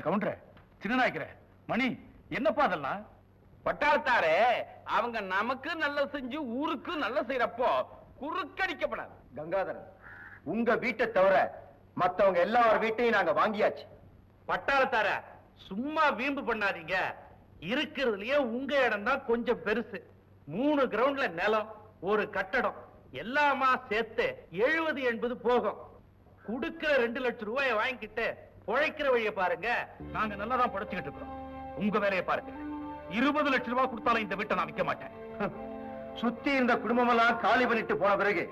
என்ன கவுண்டர சின்ன நாய்க்கிற மணி என்னப்பா அதெல்லாம்? பட்டாளத்தாரே அவங்க நமக்கு நல்ல செஞ்சு ஊருக்கு நல்ல செய்யறப்போ குறுக்கடிக்கப்படாது. கங்காதரன், உங்க வீட்டை தவிர மத்தவங்க எல்லார் வீட்டையும் நாங்க வாங்கியாச்சு. பட்டாளத்தார சும்மா வீம்பு பண்ணாதீங்க. இருக்கிறதுலயே உங்க இடம் தான் கொஞ்சம் பெருசு. 3 கிரவுண்ட்ல நிலம், ஒரு கட்டடம், எல்லாமா சேர்த்து 70-80 போகும். குடுக்கிற 2 லட்சம் ரூபாயை வாங்கிக்கிட்டு பொழைக்கிற வழியை பாருங்க. நாங்க நல்லா தான் படைச்சுக்கிட்டு இருக்கிறோம். உங்க வேலையை பாருங்க. 20 லட்சம் ரூபாய் கொடுத்தாலும் இந்த வீட்டை நான் விற்க மாட்டேன். சுத்தி இருந்த குடும்பம் எல்லாம் காலி பண்ணிட்டு போன பிறகு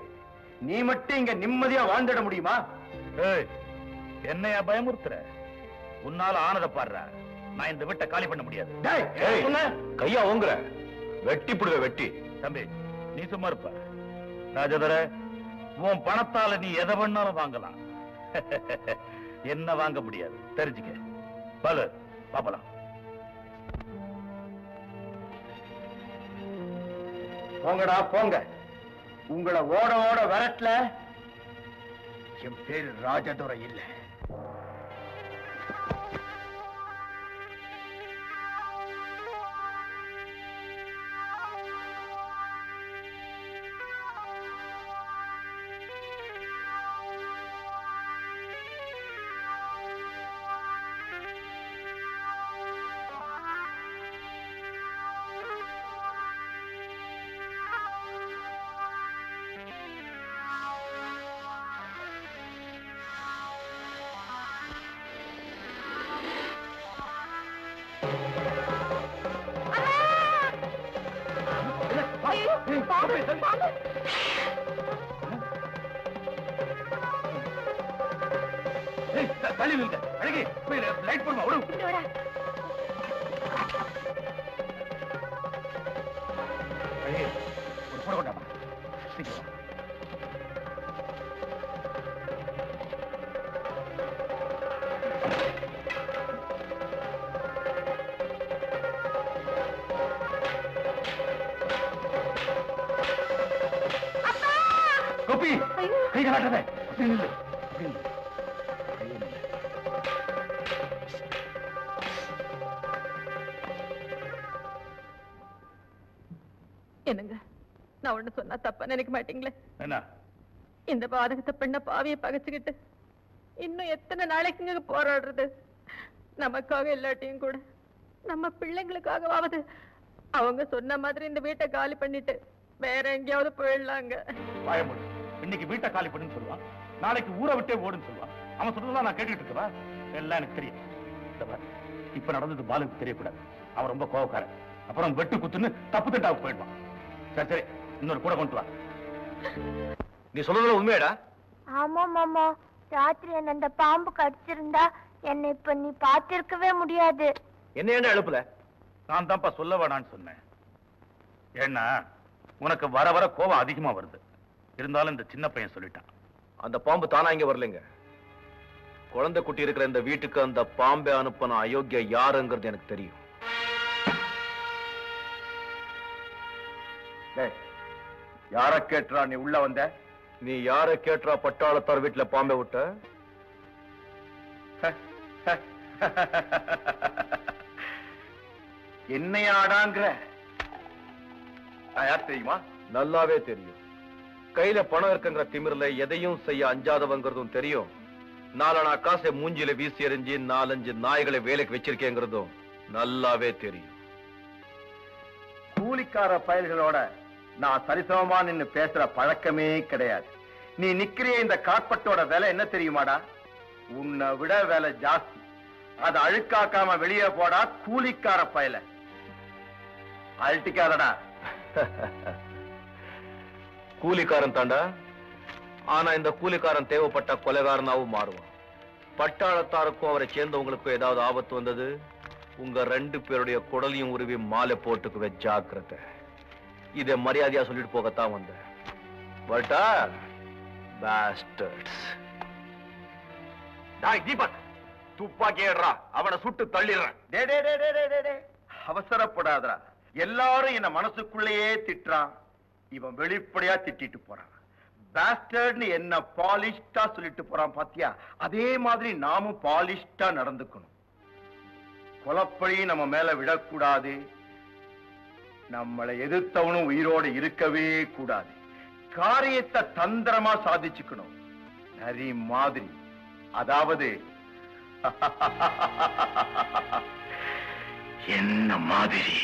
நீ மட்டும் இங்க நிம்மதியா வாழ்ந்துட முடியுமா? என்னையா பயமுறுத்துற? உன்னால ஆனதை பாடுற. நான் இந்த வீட்டை காலி பண்ண முடியாது. கையா ஓங்குற, வெட்டி புடுவ வெட்டி. தம்பி நீ சும்மா இருப்ப. ராஜதர, உன் பணத்தால நீ எதை வேணாலும் வாங்கலாம். என்ன வாங்க முடியாது தெரிஞ்சுக்க. பல பாப்பலாம். போங்கடா போங்க. உங்களை ஓட ஓட வரட்ல. என் பேரு ராஜதுரை இல்ல. தள்ளி நில்லுங்க. அழகி போய் லைட் போடுமா. விடு. அழகி ஒரு போட கொண்டாமா. சீக்கிரம். கோபி கை காட்டாத. நில்லு. என்னங்க, நான் ஒண்ணு சொன்னா தப்பா நினைக்க மாட்டீங்களே? என்ன? இந்த பாதகத்தை பண்ண பாவியை பகைச்சுக்கிட்டு இன்னும் எத்தனை நாளைக்குங்க போராடுறது? நமக்காக இல்லாட்டியும் கூட நம்ம பிள்ளைங்களுக்காகவாவது அவங்க சொன்ன மாதிரி இந்த வீட்டை காலி பண்ணிட்டு வேற எங்கேயாவது போயிடலாங்க. பயமுடி. இன்னைக்கு வீட்டை காலி பண்ணுன்னு சொல்லுவான், நாளைக்கு ஊரை விட்டே ஓடுன்னு சொல்லுவான். அவன் சொல்றதெல்லாம் நான் கேட்டுட்டு இருக்கவா? எல்லாம் எனக்கு தெரியும். இப்ப நடந்தது பாலுக்கு தெரியக்கூடாது. அவன் ரொம்ப கோவக்காரன். அப்புறம் வெட்டு குத்துன்னு தப்பு தட்டாவுக்கு போயிடுவான். சரி சரி, இன்னொரு கூட கொண்டு வா. நீ சொல்றதுல உண்மையாடா? ஆமா மாமா, ராத்திரி என்ன அந்த பாம்பு கடிச்சிருந்தா என்னை இப்ப நீ பாத்திருக்கவே முடியாது. என்ன ஏன்டா எழுப்புல? நான் தான்ப்பா சொல்ல வேணான்னு சொன்னேன். ஏன்னா உனக்கு வர வர கோபம் அதிகமா வருது. இருந்தாலும் இந்த சின்ன பையன் சொல்லிட்டான். அந்த பாம்பு தானா இங்க வரலைங்க. குழந்தை குட்டி இருக்கிற இந்த வீட்டுக்கு அந்த பாம்பை அனுப்பின அயோக்கிய யாருங்கிறது எனக்கு தெரியும். யார கேட்டா நீ உள்ள வந்த? நீ யார கேட்டா பட்டாளத்தார் வீட்டுல பாம்பை விட்ட? என்னையாடாங்கிற? யார் தெரியுமா? நல்லாவே தெரியும். கையில பணம் இருக்குங்கிற திமிரில எதையும் செய்ய அஞ்சாதவங்கிறதும் தெரியும். 4 காசை மூஞ்சில வீசி எறிஞ்சு 4-5 நாய்களை வேலைக்கு வச்சிருக்கேங்கிறதும் நல்லாவே தெரியும். கூலிக்கார பயல்களோட நான் சரிசமமா நின்னு பேசுற பழக்கமே கிடையாது. நீ நிக்கிறிய இந்த காட்பட்டோட விலை என்ன தெரியுமாடா? உன்னை விட விலை ஜாஸ்தி. அதை அழுக்காக்காம வெளியே போடா கூலிக்கார பயல. அழட்டிக்காதடா. கூலிக்காரன் தாண்டா. ஆனா இந்த கூலிக்காரன் தேவைப்பட்ட கொலைகாரனாவும் மாறுவான். பட்டாளத்தாருக்கும் அவரை சேர்ந்தவங்களுக்கும் ஏதாவது ஆபத்து வந்தது, உங்க 2 பேருடைய குடலையும் உருவி மாலை போட்டுக்குவே ஜாக்கிரதை. இதை மரியாதையா சொல்லிட்டு போகத்தான் வந்தேன். பட்டா பாஸ்டர்ட்ஸ். டாய் தீபக், துப்பாக்கி ஏடுறா, அவனை சுட்டு தள்ளிடுறேன். அவசரப்படாதடா. எல்லாரும் என்ன மனசுக்குள்ளேயே திட்டுறான். இவன் வெளிப்படையா திட்டிட்டு போறான். பாஸ்டர்ட்னு என்ன பாலிஷ்டா சொல்லிட்டு போறான் பாத்தியா? அதே மாதிரி நாமும் பாலிஷ்டா நடந்துக்கணும். கொலப்பழி நம்ம மேல விடக்கூடாது. நம்மளை எதிர்த்தவனும் உயிரோடு இருக்கவே கூடாது. காரியத்தை தந்திரமா சாதிச்சுக்கணும். நரி மாதிரி. அதாவது என்ன மாதிரி.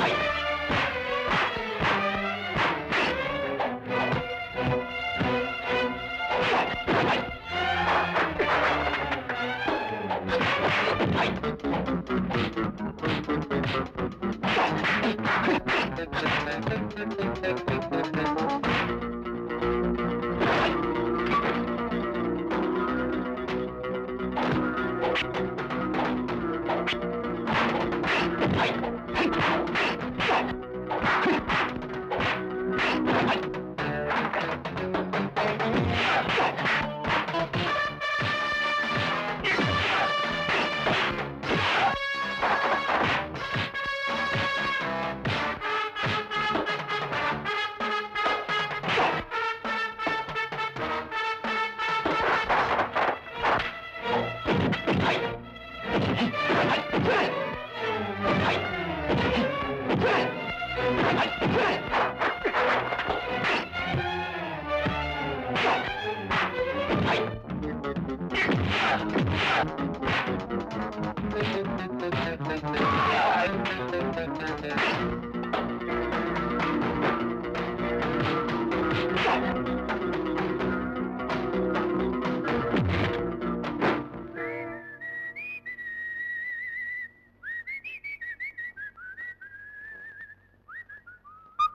Hey!